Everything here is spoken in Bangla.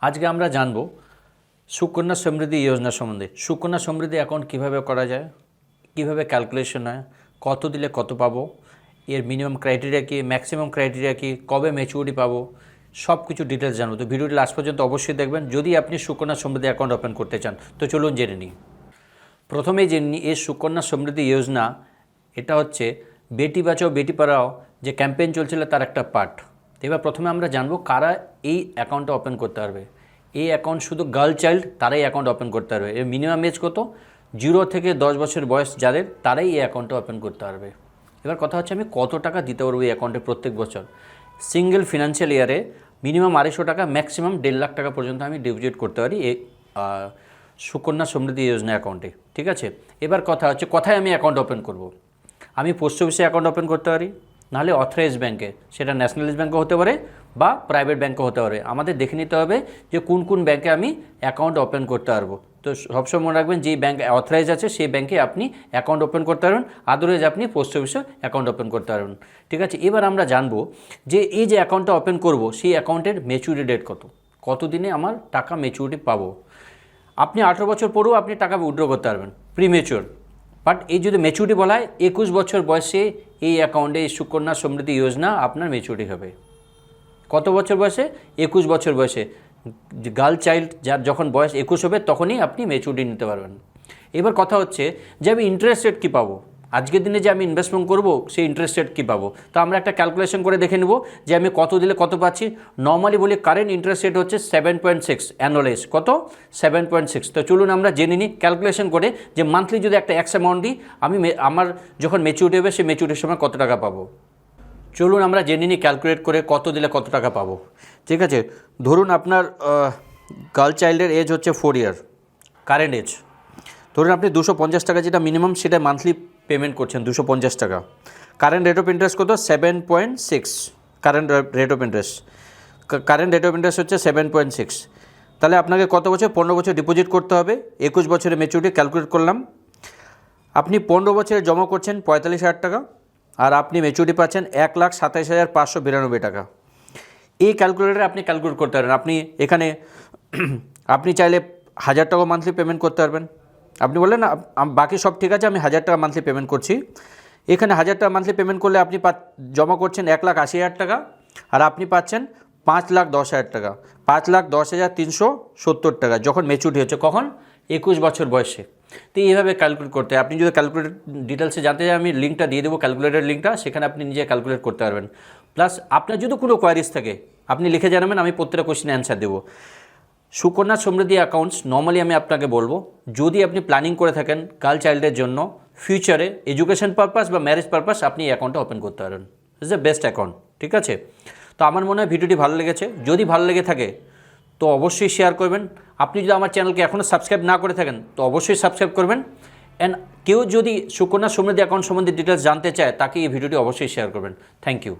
আজকে আমরা জানব সুকন্যা সমৃদ্ধি যোজনা সম্বন্ধে। সুকন্যা সমৃদ্ধি অ্যাকাউন্ট কীভাবে করা যায়, কীভাবে ক্যালকুলেশন হয়, কত দিলে কত পাবো, এর মিনিমাম ক্রাইটেরিয়া কী, ম্যাক্সিমাম ক্রাইটেরিয়া কী, কবে ম্যাচুরিটি পাবো, সব কিছু ডিটেলস জানবো। তো ভিডিওটি লাস্ট পর্যন্ত অবশ্যই দেখবেন যদি আপনি সুকন্যা সমৃদ্ধি অ্যাকাউন্ট ওপেন করতে চান। তো চলুন জেনে নিই। প্রথমেই জেনে নিই এই সুকন্যা সমৃদ্ধি যোজনা, এটা হচ্ছে বেটি বাঁচাও বেটি পড়াও যে ক্যাম্পেইন চলছিল তার একটা পার্ট। এবার প্রথমে আমরা জানবো কারা এই অ্যাকাউন্টটা ওপেন করতে পারবে। এই অ্যাকাউন্ট শুধু গার্ল চাইল্ড তারাই অ্যাকাউন্ট ওপেন করতে পারবে। এর মিনিমাম এজ কত, 0 থেকে 10 বছর বয়স যাদের, তারাই এই অ্যাকাউন্টটা ওপেন করতে পারবে। এবার কথা হচ্ছে আমি কত টাকা দিতে পারবো এই অ্যাকাউন্টে প্রত্যেক বছর। সিঙ্গেল ফিনান্সিয়াল ইয়ারে মিনিমাম 250 টাকা, ম্যাক্সিমাম 1.5 লাখ টাকা পর্যন্ত আমি ডিপোজিট করতে পারি এই সুকন্যা সমৃদ্ধি যোজনা অ্যাকাউন্টে। ঠিক আছে, এবার কথা হচ্ছে কোথায় আমি অ্যাকাউন্ট ওপেন করব। আমি পোস্ট অফিসে অ্যাকাউন্ট ওপেন করতে পারি, নাহলে অথরাইজ ব্যাঙ্কে, সেটা ন্যাশনালাইজ ব্যাঙ্কও হতে পারে বা প্রাইভেট ব্যাঙ্কও হতে পারে। আমাদের দেখে নিতে হবে যে কোন কোন ব্যাঙ্কে আমি অ্যাকাউন্ট ওপেন করতে পারবো। তো সবসময় মনে রাখবেন যেই ব্যাঙ্ক অথরাইজ আছে সেই ব্যাঙ্কে আপনি অ্যাকাউন্ট ওপেন করতে পারবেন, আদারওয়াইজ আপনি পোস্ট অফিসে অ্যাকাউন্ট ওপেন করতে পারবেন। ঠিক আছে, এবার আমরা জানবো যে এই যে অ্যাকাউন্টটা ওপেন করব সেই অ্যাকাউন্টের ম্যাচুরিটি ডেট কত, কতদিনে আমার টাকা ম্যাচুরিটি পাবো। আপনি 18 বছর পরেও আপনি টাকা উইথড্র করতে পারবেন, প্রিমেচিওর। বাট এই যদি ম্যাচুরিটি বলা হয় 21 বছর বয়সে এই অ্যাকাউন্টে এই সুকন্যা সমৃদ্ধি যোজনা আপনার ম্যাচুরিটি হবে। কত বছর বয়সে? 21 বছর বয়সে। গার্ল চাইল্ড যার যখন বয়স 21 হবে তখনই আপনি ম্যাচুরিটি নিতে পারবেন। এবার কথা হচ্ছে যে আমি ইন্টারেস্ট রেট কী পাবো, আজকের দিনে যে আমি ইনভেস্টমেন্ট করব সেই ইন্টারেস্ট রেট কী পাবো। তো আমরা একটা ক্যালকুলেশন করে দেখে নেব যে আমি কত দিলে কত পাচ্ছি। নর্মালি বলি কারেন্ট ইন্টারেস্ট রেট হচ্ছে 7.6 অ্যানুয়ালাইজ, কত 7.6। তো চলুন আমরা জেনে নিই ক্যালকুলেশন করে যে মান্থলি যদি একটা এক্স অ্যামাউন্ট দিই আমি আমার যখন ম্যাচুরিটি হবে সেই ম্যাচুরিটির সময় কত টাকা পাবো। চলুন আমরা জেনে নিই ক্যালকুলেট করে কত দিলে কত টাকা পাবো। ঠিক আছে, ধরুন আপনার গার্ল চাইল্ডের এজ হচ্ছে 4 ইয়ার, কারেন্ট এজ। ধরুন আপনি 250 টাকা যেটা মিনিমাম সেটা মান্থলি পেমেন্ট করছেন, 250 টাকা। কারেন্ট রেট অফ ইন্টারেস্ট কত? 7.6। Current rate of interest, current rate of interest হচ্ছে 7.6। তাহলে আপনাকে কত বছর? 15 বছর ডিপোজিট করতে হবে। 21 বছরের ম্যাচুরিটি ক্যালকুলেট করলাম। আপনি 15 বছরে জমা করছেন 45,000 টাকা, আর আপনি ম্যাচুরিটি পাচ্ছেন 1,27,592 টাকা। এই ক্যালকুলেটারে আপনি ক্যালকুলেট করতে পারবেন। আপনি এখানে আপনি চাইলে 1000 টাকা মান্থলি পেমেন্ট করতে পারবেন। আপনি বললেন না বাকি সব ঠিক আছে, আমি 1000 টাকা মান্থলি পেমেন্ট করছি। এখানে 1000 টাকা মান্থলি পেমেন্ট করলে আপনি জমা করছেন 1,80,000 টাকা, আর আপনি পাচ্ছেন 5,10,000 টাকা, 5,10,370 টাকা যখন ম্যাচুরিটি হচ্ছে। কখন? 21 বছর বয়সে। তো এইভাবে ক্যালকুলেট করতে হয়। আপনি যদি ক্যালকুলেট ডিটেলসে জানতে চান আমি লিঙ্কটা দিয়ে দেবো, ক্যালকুলেটার লিঙ্কটা, সেখানে আপনি নিজে ক্যালকুলেট করতে পারবেন। প্লাস আপনার যদি কোনো কোয়ারিজ থাকে আপনি লিখে জানাবেন, আমি প্রত্যেকটা কোশ্চেনে অ্যান্সার দেবো। সুকন্যা সমৃদ্ধি অ্যাকাউন্টস নর্মালি আমি আপনাকে বলবো যদি আপনি প্ল্যানিং করে থাকেন গার্ল চাইল্ডের জন্য ফিউচারে এডুকেশন পারপাস বা ম্যারেজ পারপাস, আপনি এই অ্যাকাউন্টটা ওপেন করতে পারেন। It's the best account. ঠিক আছে, তো আমার মনে হয় ভিডিওটি ভালো লেগেছে। যদি ভালো লেগে থাকে তো অবশ্যই শেয়ার করবেন। আপনি যদি আমার চ্যানেলকে এখনও সাবস্ক্রাইব না করে থাকেন তো অবশ্যই সাবস্ক্রাইব করবেন। অ্যান্ড কেউ যদি সুকন্যা সমৃদ্ধি অ্যাকাউন্ট সম্বন্ধে ডিটেলস জানতে চায় তাকে এই ভিডিওটি অবশ্যই শেয়ার করবেন। Thank you.